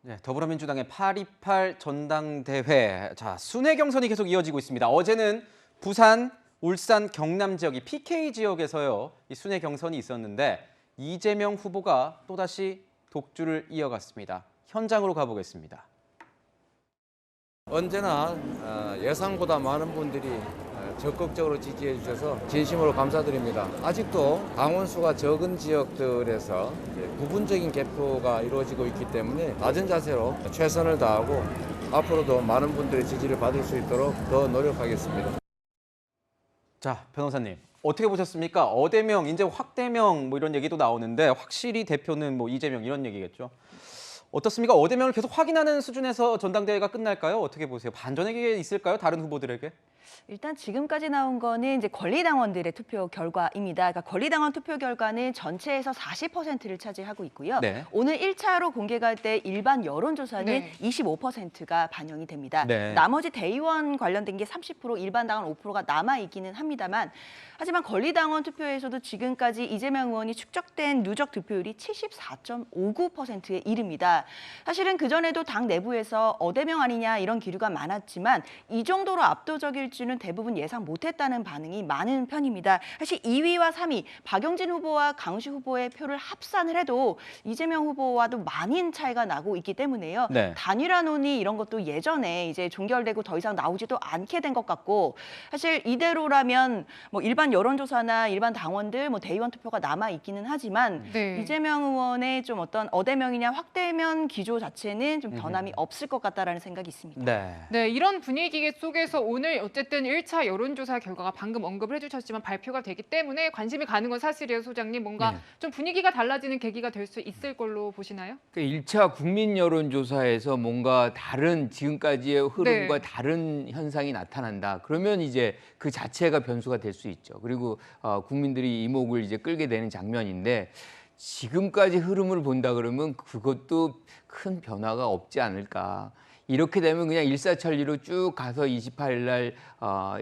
네, 더불어민주당의 8.28 전당대회. 자, 순회 경선이 계속 이어지고 있습니다. 어제는 부산, 울산, 경남 지역이 PK 지역에서요. 이 순회 경선이 있었는데 이재명 후보가 또다시 독주를 이어갔습니다. 현장으로 가보겠습니다. 언제나 예상보다 많은 분들이 적극적으로 지지해 주셔서 진심으로 감사드립니다. 아직도 당원수가 적은 지역들에서 부분적인 개표가 이루어지고 있기 때문에 낮은 자세로 최선을 다하고 앞으로도 많은 분들의 지지를 받을 수 있도록 더 노력하겠습니다. 자, 변호사님. 어떻게 보셨습니까? 어대명, 이제 확대명 뭐 이런 얘기도 나오는데 확실히 대표는 뭐 이재명 이런 얘기겠죠. 어떻습니까? 어대명을 계속 확인하는 수준에서 전당대회가 끝날까요? 어떻게 보세요? 반전의 있을까요? 다른 후보들에게? 일단 지금까지 나온 거는 이제 권리당원들의 투표 결과입니다. 그러니까 권리당원 투표 결과는 전체에서 40%를 차지하고 있고요. 네. 오늘 1차로 공개가 될 일반 여론조사는 네. 25%가 반영이 됩니다. 네. 나머지 대의원 관련된 게 30%, 일반 당원 5%가 남아있기는 합니다만 하지만 권리당원 투표에서도 지금까지 이재명 의원이 축적된 누적 득표율이 74.59%에 이릅니다. 사실은 그전에도 당 내부에서 어대명 아니냐 이런 기류가 많았지만 이 정도로 압도적일 줄은 대부분 예상 못했다는 반응이 많은 편입니다. 사실 2위와 3위 박용진 후보와 강우시 후보의 표를 합산을 해도 이재명 후보와도 많은 차이가 나고 있기 때문에요. 네. 단일화 논의 이런 것도 예전에 이제 종결되고 더 이상 나오지도 않게 된 것 같고 사실 이대로라면 뭐 일반 여론조사나 일반 당원들 뭐 대의원 투표가 남아 있기는 하지만 네. 이재명 의원의 좀 어떤 어대명이냐 확대면 기조 자체는 좀 변함이 없을 것 같다라는 생각이 있습니다. 네. 네, 이런 분위기 속에서 오늘 어쨌든 1차 여론조사 결과가 방금 언급을 해주셨지만 발표가 되기 때문에 관심이 가는 건 사실이에요, 소장님. 뭔가 네. 좀 분위기가 달라지는 계기가 될 수 있을 걸로 보시나요? 그 1차 국민 여론조사에서 뭔가 다른 지금까지의 흐름과 네. 다른 현상이 나타난다. 그러면 이제 그 자체가 변수가 될 수 있죠. 그리고 국민들이 이목을 이제 끌게 되는 장면인데 지금까지 흐름을 본다 그러면 그것도 큰 변화가 없지 않을까. 이렇게 되면 그냥 일사천리로 쭉 가서 28일 날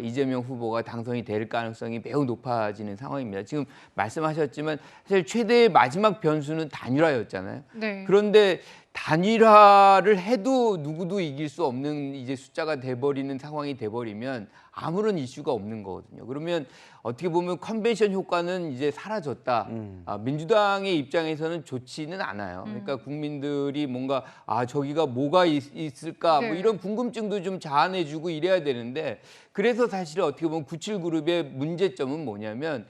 이재명 후보가 당선이 될 가능성이 매우 높아지는 상황입니다. 지금 말씀하셨지만 사실 최대의 마지막 변수는 단일화였잖아요. 네. 그런데 단일화를 해도 누구도 이길 수 없는 이제 숫자가 돼버리는 상황이 돼버리면 아무런 이슈가 없는 거거든요. 그러면 어떻게 보면 컨벤션 효과는 이제 사라졌다. 민주당의 입장에서는 좋지는 않아요. 그러니까 국민들이 뭔가 저기가 뭐가 있을까 뭐 네. 이런 궁금증도 좀 자아내주고 이래야 되는데 그래서 사실 어떻게 보면 97그룹의 문제점은 뭐냐면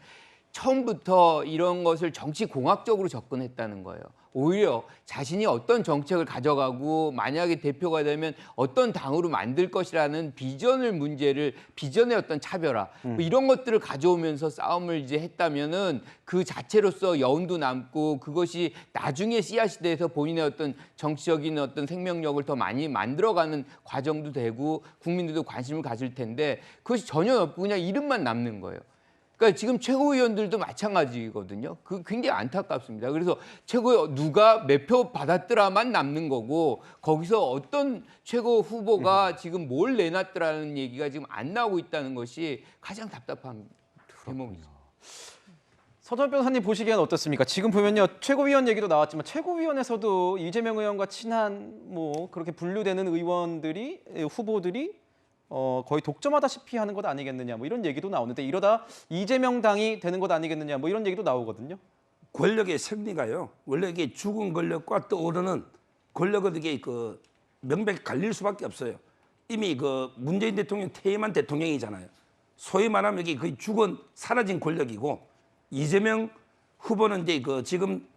처음부터 이런 것을 정치 공학적으로 접근했다는 거예요. 오히려 자신이 어떤 정책을 가져가고 만약에 대표가 되면 어떤 당으로 만들 것이라는 비전의 어떤 차별화 뭐 이런 것들을 가져오면서 싸움을 이제 했다면은 그 자체로서 여운도 남고 그것이 나중에 씨앗이 돼서 본인의 어떤 정치적인 어떤 생명력을 더 많이 만들어가는 과정도 되고 국민들도 관심을 가질 텐데 그것이 전혀 없고 그냥 이름만 남는 거예요. 그러니까 지금 최고위원들도 마찬가지거든요. 그 굉장히 안타깝습니다. 그래서 누가 몇 표 받았더라만 남는 거고 거기서 어떤 최고 후보가 지금 뭘 내놨더라는 얘기가 지금 안 나오고 있다는 것이 가장 답답한 대목입니다. 서전 변호사님 보시기에는 어떻습니까? 지금 보면요. 최고위원 얘기도 나왔지만 최고위원에서도 이재명 의원과 친한 뭐 그렇게 분류되는 후보들이 거의 독점하다시피 하는 것 아니겠느냐 뭐 이런 얘기도 나오는데 이러다 이재명 당이 되는 것 아니겠느냐 뭐 이런 얘기도 나오거든요. 권력의 승리가요. 원래 이게 죽은 권력과 떠오르는 권력은 이게 그 명백히 갈릴 수밖에 없어요. 이미 그 문재인 대통령 퇴임한 대통령이잖아요. 소위 말하면 이게 거의 사라진 권력이고 이재명 후보는 이제 그 지금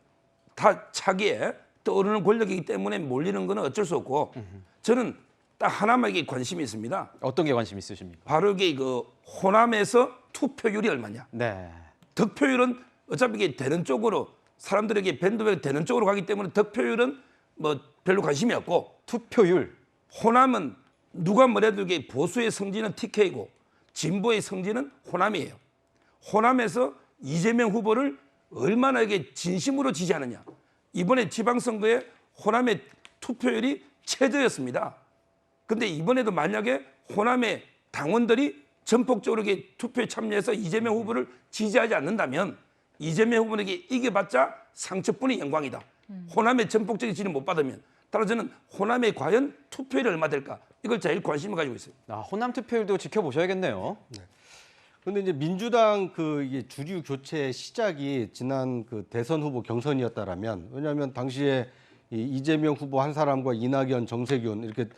다 차기에 떠오르는 권력이기 때문에 몰리는 건 어쩔 수 없고 저는 딱 하나만 이게 관심이 있습니다. 어떤 게 관심 있으십니까? 바로 이게 그 호남에서 투표율이 얼마냐. 네. 득표율은 어차피 이게 되는 쪽으로 사람들에게 밴드웨이 되는 쪽으로 가기 때문에 득표율은 뭐 별로 관심이 없고 투표율. 호남은 누가 뭐래도 이게 보수의 성지는 TK고 진보의 성지는 호남이에요. 호남에서 이재명 후보를 얼마나 이게 진심으로 지지하느냐. 이번에 지방선거에 호남의 투표율이 최저였습니다. 근데 이번에도 만약에 호남의 당원들이 전폭적으로 투표에 참여해서 이재명 후보를 지지하지 않는다면 이재명 후보에게 이겨봤자 상처뿐이 영광이다. 호남의 전폭적인 지지를 못 받으면 따라서 저는 호남에 과연 투표율이 얼마 될까 이걸 제일 관심을 가지고 있어요. 호남 투표율도 지켜보셔야겠네요. 그런데 이제 민주당 이게 주류 교체 시작이 지난 대선 후보 경선이었다라면, 왜냐하면 당시에 이재명 후보 한 사람과 이낙연, 정세균 이렇게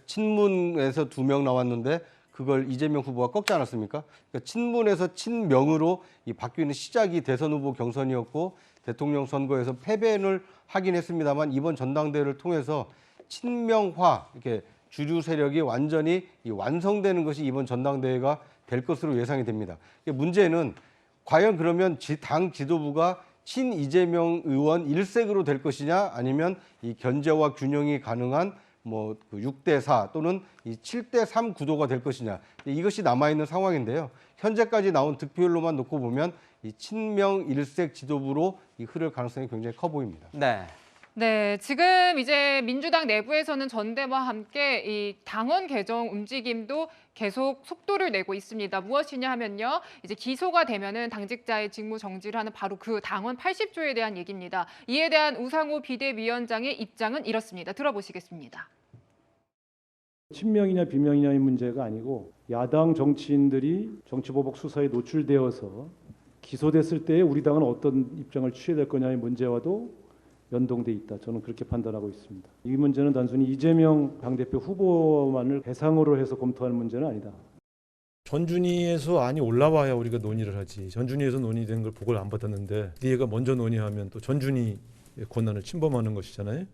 친문에서 2명 나왔는데 그걸 이재명 후보가 꺾지 않았습니까? 그러니까 친문에서 친명으로 바뀌는 시작이 대선 후보 경선이었고 대통령 선거에서 패배를 하긴 했습니다만 이번 전당대회를 통해서 친명화 이렇게 주류 세력이 완전히 완성되는 것이 이번 전당대회가 될 것으로 예상이 됩니다. 문제는 과연 그러면 당 지도부가 친 이재명 의원 일색으로 될 것이냐, 아니면 이 견제와 균형이 가능한 6대4 또는 이 7대3 구도가 될 것이냐, 이것이 남아있는 상황인데요. 현재까지 나온 득표율로만 놓고 보면 이 친명 일색 지도부로 흐를 가능성이 굉장히 커 보입니다. 네. 네, 지금 이제 민주당 내부에서는 전대와 함께 이 당원 개정 움직임도 계속 속도를 내고 있습니다. 무엇이냐 하면요, 이제 기소가 되면은 당직자의 직무 정지를 하는 바로 그 당원 80조에 대한 얘기입니다. 이에 대한 우상호 비대위원장의 입장은 이렇습니다. 들어보시겠습니다. 친명이냐 비명이냐의 문제가 아니고 야당 정치인들이 정치보복 수사에 노출되어서 기소됐을 때 우리 당은 어떤 입장을 취해야 될 거냐의 문제와도 연동돼 있다. 저는 그렇게 판단하고 있습니다. 이 문제는 단순히 이재명 당대표 후보만을 대상으로 해서 검토할 문제는 아니다. 전준위에서 안이 올라와야 우리가 논의를 하지. 전준위에서 논의된 걸 보고를 안 받았는데 네가 먼저 논의하면 또 전준위의 권한을 침범하는 것이잖아요.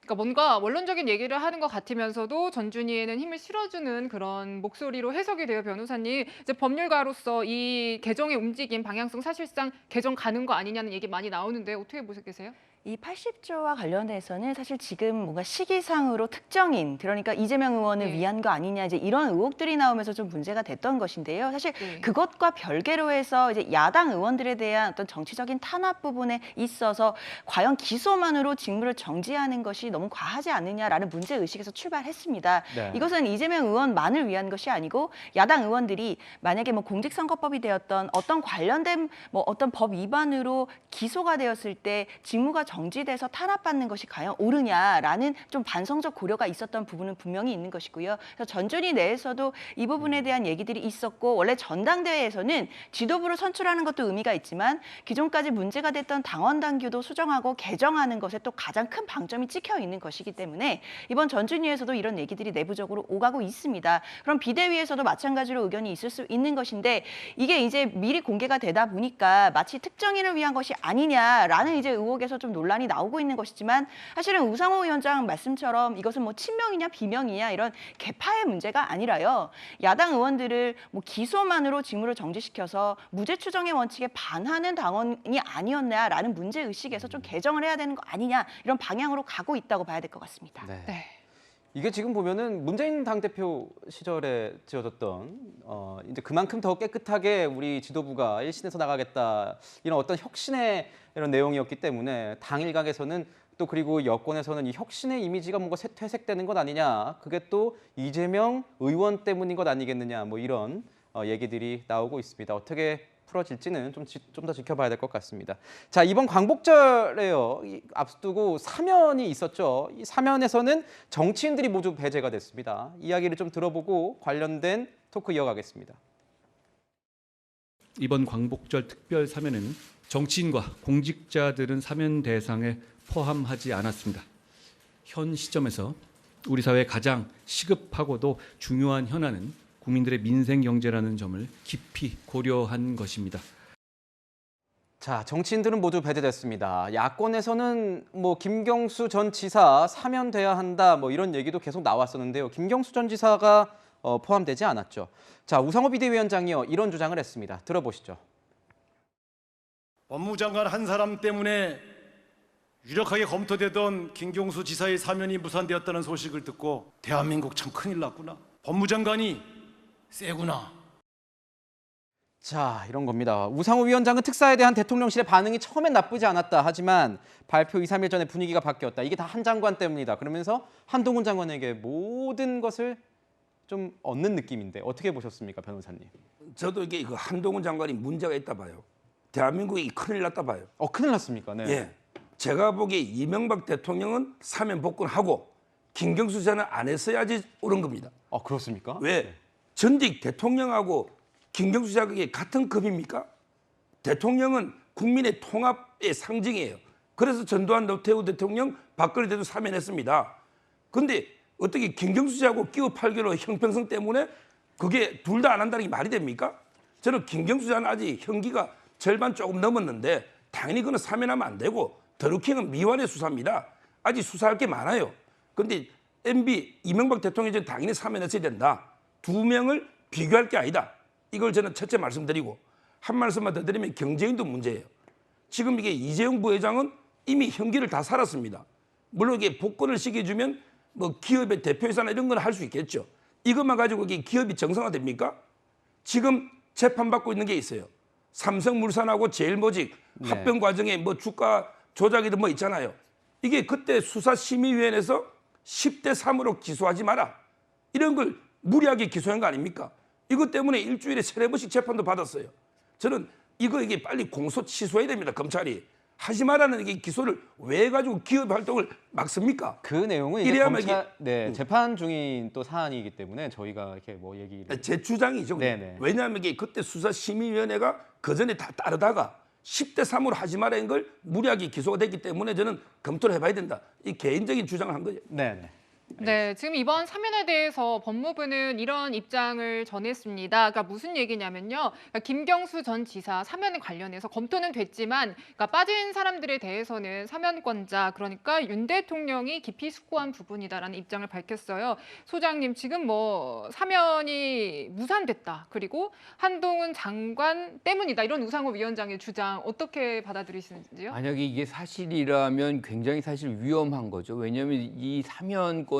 그러니까 뭔가 원론적인 얘기를 하는 것 같으면서도 전준희에는 힘을 실어주는 그런 목소리로 해석이 돼요, 변호사님. 이제 법률가로서 이 개정의 움직임, 방향성 사실상 개정 가는 거 아니냐는 얘기 많이 나오는데 어떻게 보고 계세요? 이 80조와 관련해서는 사실 지금 뭔가 시기상으로 특정인, 그러니까 이재명 의원을 네. 위한 거 아니냐, 이제 이런 의혹들이 나오면서 좀 문제가 됐던 것인데요. 사실 네. 그것과 별개로 해서 이제 야당 의원들에 대한 어떤 정치적인 탄압 부분에 있어서 과연 기소만으로 직무를 정지하는 것이 너무 과하지 않느냐라는 문제 의식에서 출발했습니다. 네. 이것은 이재명 의원만을 위한 것이 아니고 야당 의원들이 만약에 공직선거법이 되었던 어떤 관련된 어떤 법 위반으로 기소가 되었을 때 직무가 정지돼서 탄압받는 것이 과연 옳으냐라는 좀 반성적 고려가 있었던 부분은 분명히 있는 것이고요. 그래서 전준위 내에서도 이 부분에 대한 얘기들이 있었고, 원래 전당대회에서는 지도부를 선출하는 것도 의미가 있지만 기존까지 문제가 됐던 당원 당규도 수정하고 개정하는 것에 또 가장 큰 방점이 찍혀 있는 것이기 때문에 이번 전준위에서도 이런 얘기들이 내부적으로 오가고 있습니다. 그럼 비대위에서도 마찬가지로 의견이 있을 수 있는 것인데, 이게 이제 미리 공개가 되다 보니까 마치 특정인을 위한 것이 아니냐라는 이제 의혹에서 좀 논란이 나오고 있는 것이지만, 사실은 우상호 위원장 말씀처럼 이것은 친명이냐 비명이냐 이런 계파의 문제가 아니라요, 야당 의원들을 기소만으로 직무를 정지시켜서 무죄 추정의 원칙에 반하는 당원이 아니었냐라는 문제 의식에서 좀 개정을 해야 되는 거 아니냐, 이런 방향으로 가고 있다고 봐야 될 것 같습니다. 네. 네. 이게 지금 보면은 문재인 당대표 시절에 지어졌던 이제 그만큼 더 깨끗하게 우리 지도부가 일신에서 나가겠다, 이런 어떤 혁신의 이런 내용이었기 때문에 당 일각에서는 또 그리고 여권에서는 이 혁신의 이미지가 뭔가 퇴색되는 것 아니냐, 그게 또 이재명 의원 때문인 것 아니겠느냐, 이런 얘기들이 나오고 있습니다. 어떻게 풀어질지는 좀 더 지켜봐야 될 것 같습니다. 자, 이번 광복절에요, 앞두고 사면이 있었죠. 이 사면에서는 정치인들이 모두 배제가 됐습니다. 이야기를 좀 들어보고 관련된 토크 이어가겠습니다. 이번 광복절 특별 사면에는 정치인과 공직자들은 사면 대상에 포함하지 않았습니다. 현 시점에서 우리 사회의 가장 시급하고도 중요한 현안은 국민들의 민생 경제라는 점을 깊이 고려한 것입니다. 자, 정치인들은 모두 배제됐습니다. 야권에서는 김경수 전 지사 사면돼야 한다, 이런 얘기도 계속 나왔었는데요. 김경수 전 지사가 포함되지 않았죠. 자, 우상호 비대위원장이요, 이런 주장을 했습니다. 들어보시죠. 법무장관 한 사람 때문에 유력하게 검토되던 김경수 지사의 사면이 무산되었다는 소식을 듣고 대한민국 참 큰일 났구나. 법무장관이 세구나. 자, 이런 겁니다. 우상호 위원장은 특사에 대한 대통령실의 반응이 처음엔 나쁘지 않았다. 하지만 발표 2, 3일 전에 분위기가 바뀌었다. 이게 다 한 장관 때문이다. 그러면서 한동훈 장관에게 모든 것을 좀 얻는 느낌인데 어떻게 보셨습니까, 변호사님? 저도 이게 한동훈 장관이 문제가 있다 봐요. 대한민국이 큰일 났다 봐요. 큰일 났습니까? 네. 예. 제가 보기에 이명박 대통령은 사면 복권하고 김경수 지사는 안 했어야지 옳은 겁니다. 아, 그렇습니까? 왜? 전직 대통령하고 김경수 지사가 그게 같은 급입니까? 대통령은 국민의 통합의 상징이에요. 그래서 전두환 노태우 대통령 박근혜 대통령 사면했습니다. 그런데 어떻게 김경수 지사하고 끼워 팔기로 형평성 때문에 그게 둘 다 안 한다는 게 말이 됩니까? 저는 김경수 지사는 아직 형기가 절반 조금 넘었는데 당연히 그는 사면하면 안 되고 드루킹은 미완의 수사입니다. 아직 수사할 게 많아요. 그런데 MB 이명박 대통령이 당연히 사면했어야 된다. 두 명을 비교할 게 아니다. 이걸 저는 첫째 말씀드리고 한 말씀만 더 드리면 경제인도 문제예요. 지금 이게 이재용 부회장은 이미 형기를 다 살았습니다. 물론 이게 복권을 시켜주면 뭐 기업의 대표이사나 이런 건 할 수 있겠죠. 이것만 가지고 이게 기업이 정상화됩니까? 지금 재판받고 있는 게 있어요. 삼성물산하고 제일모직 네. 합병 과정에 뭐 주가 조작이든 뭐 있잖아요. 이게 그때 수사심의위원회에서 10대 3으로 기소하지 마라. 이런 걸 무리하게 기소한 거 아닙니까? 이것 때문에 일주일에 3-4번씩 재판도 받았어요. 저는 이게 빨리 공소 취소해야 됩니다. 검찰이. 하지 말라는 이 기소를 왜 가지고 기업 활동을 막습니까? 그 내용은 이제 이래야만 검찰, 네, 재판 중인 또 사안이기 때문에 저희가 이렇게 뭐 얘기를 제 주장이죠. 네네. 왜냐하면 이게 그때 수사심의위원회가 그 전에 다 따르다가 10대 3으로 하지 말라는 걸 무리하게 기소가 됐기 때문에 저는 검토를 해봐야 된다. 이 개인적인 주장을 한 거죠. 네네. 네, 지금 이번 사면에 대해서 법무부는 이런 입장을 전했습니다. 그러니까 무슨 얘기냐면요. 그러니까 김경수 전 지사 사면에 관련해서 검토는 됐지만 그러니까 빠진 사람들에 대해서는 사면권자, 그러니까 윤 대통령이 깊이 숙고한 부분이다라는 입장을 밝혔어요. 소장님, 지금 뭐 사면이 무산됐다. 그리고 한동훈 장관 때문이다. 이런 우상호 위원장의 주장 어떻게 받아들이시는지요? 만약에 이게 사실이라면 굉장히 사실 위험한 거죠. 왜냐하면 이 사면권이라는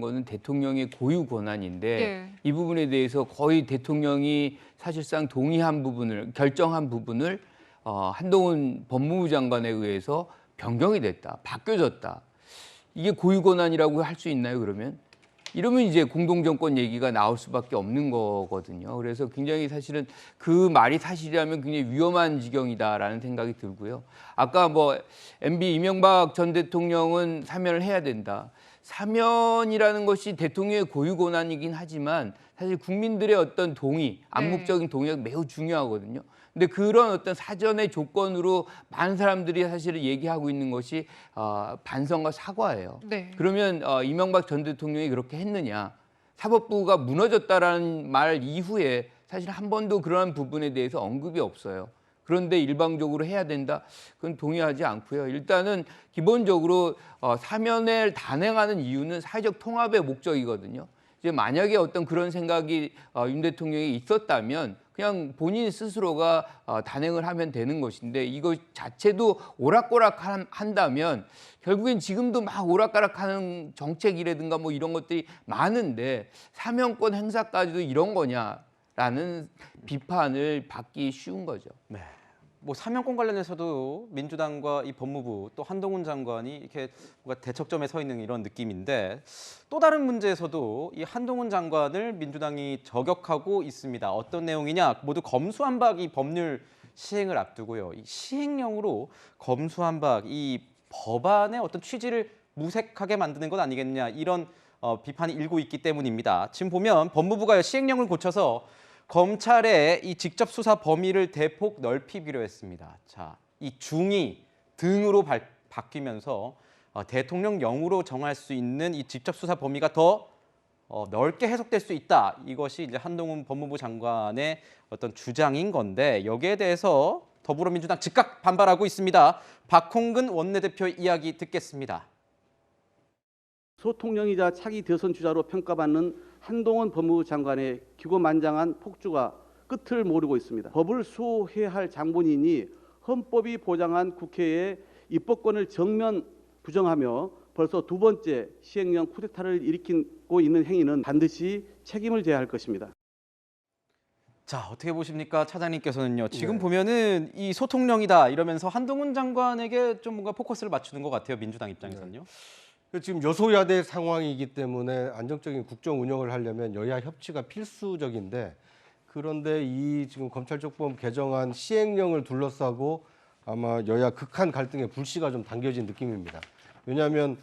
거는 대통령의 고유 권한인데 네. 이 부분에 대해서 거의 대통령이 사실상 동의한 부분을 결정한 부분을 한동훈 법무부 장관에 의해서 변경이 됐다, 바뀌어졌다. 이게 고유 권한이라고 할 수 있나요? 이러면 이제 공동정권 얘기가 나올 수밖에 없는 거거든요. 그래서 굉장히 사실은 그 말이 사실이라면 굉장히 위험한 지경이다라는 생각이 들고요. 아까 뭐 MB 이명박 전 대통령은 사면을 해야 된다. 사면이라는 것이 대통령의 고유 권한이긴 하지만 사실 국민들의 어떤 동의, 암묵적인 동의가 매우 중요하거든요. 근데 그런 어떤 사전의 조건으로 많은 사람들이 사실은 얘기하고 있는 것이 반성과 사과예요. 네. 그러면 이명박 전 대통령이 그렇게 했느냐? 사법부가 무너졌다라는 말 이후에 사실 한 번도 그러한 부분에 대해서 언급이 없어요. 그런데 일방적으로 해야 된다? 그건 동의하지 않고요. 일단은 기본적으로 사면을 단행하는 이유는 사회적 통합의 목적이거든요. 이제 만약에 어떤 그런 생각이 윤 대통령이 있었다면 그냥 본인 스스로가 단행을 하면 되는 것인데 이거 자체도 오락가락 한다면 결국엔 지금도 막 오락가락하는 정책이라든가 뭐 이런 것들이 많은데 사면권 행사까지도 이런 거냐라는 비판을 받기 쉬운 거죠. 네. 뭐 사면권 관련해서도 민주당과 이 법무부 또 한동훈 장관이 이렇게 뭔가 대척점에 서 있는 이런 느낌인데 또 다른 문제에서도 이 한동훈 장관을 민주당이 저격하고 있습니다. 어떤 내용이냐? 모두 검수완박 이 법률 시행을 앞두고요. 이 시행령으로 검수완박 이 법안의 어떤 취지를 무색하게 만드는 것 아니겠냐 이런 비판이 일고 있기 때문입니다. 지금 보면 법무부가 시행령을 고쳐서 검찰의 이 직접 수사 범위를 대폭 넓히기로 했습니다. 자, 이 중이 등으로 바뀌면서 대통령령으로 정할 수 있는 이 직접 수사 범위가 더 넓게 해석될 수 있다. 이것이 이제 한동훈 법무부 장관의 어떤 주장인 건데 여기에 대해서 더불어민주당 즉각 반발하고 있습니다. 박홍근 원내대표 이야기 듣겠습니다. 소통령이자 차기 대선 주자로 평가받는 한동훈 법무부 장관의 기고만장한 폭주가 끝을 모르고 있습니다. 법을 수호해야 할 장본인이 헌법이 보장한 국회의 입법권을 정면 부정하며 벌써 두 번째 시행령 쿠데타를 일으키고 있는 행위는 반드시 책임을 져야 할 것입니다. 자, 어떻게 보십니까? 차장님께서는요. 지금 보면은 이 소통령이다 이러면서 한동훈 장관에게 좀 뭔가 포커스를 맞추는 것 같아요. 민주당 입장에서는요. 지금 여소야대 상황이기 때문에 안정적인 국정 운영을 하려면 여야 협치가 필수적인데 그런데 이 지금 검찰적법 개정안 시행령을 둘러싸고 아마 여야 극한 갈등의 불씨가 좀 당겨진 느낌입니다. 왜냐하면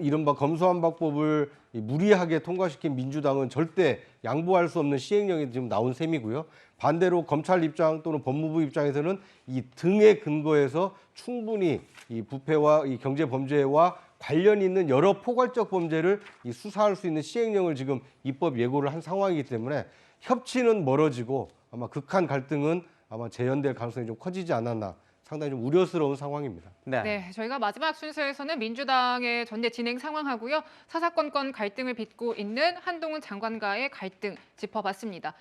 이른바 검수완박법을 무리하게 통과시킨 민주당은 절대 양보할 수 없는 시행령이 지금 나온 셈이고요. 반대로 검찰 입장 또는 법무부 입장에서는 이 등에 근거해서 충분히 이 부패와 이 경제 범죄와 관련 있는 여러 포괄적 범죄를 이 수사할 수 있는 시행령을 지금 입법 예고를 한 상황이기 때문에 협치는 멀어지고 아마 극한 갈등은 아마 재현될 가능성이 좀 커지지 않았나, 상당히 좀 우려스러운 상황입니다. 네, 저희가 마지막 순서에서는 민주당의 전대 진행 상황하고요. 사사건건 갈등을 빚고 있는 한동훈 장관과의 갈등 짚어봤습니다.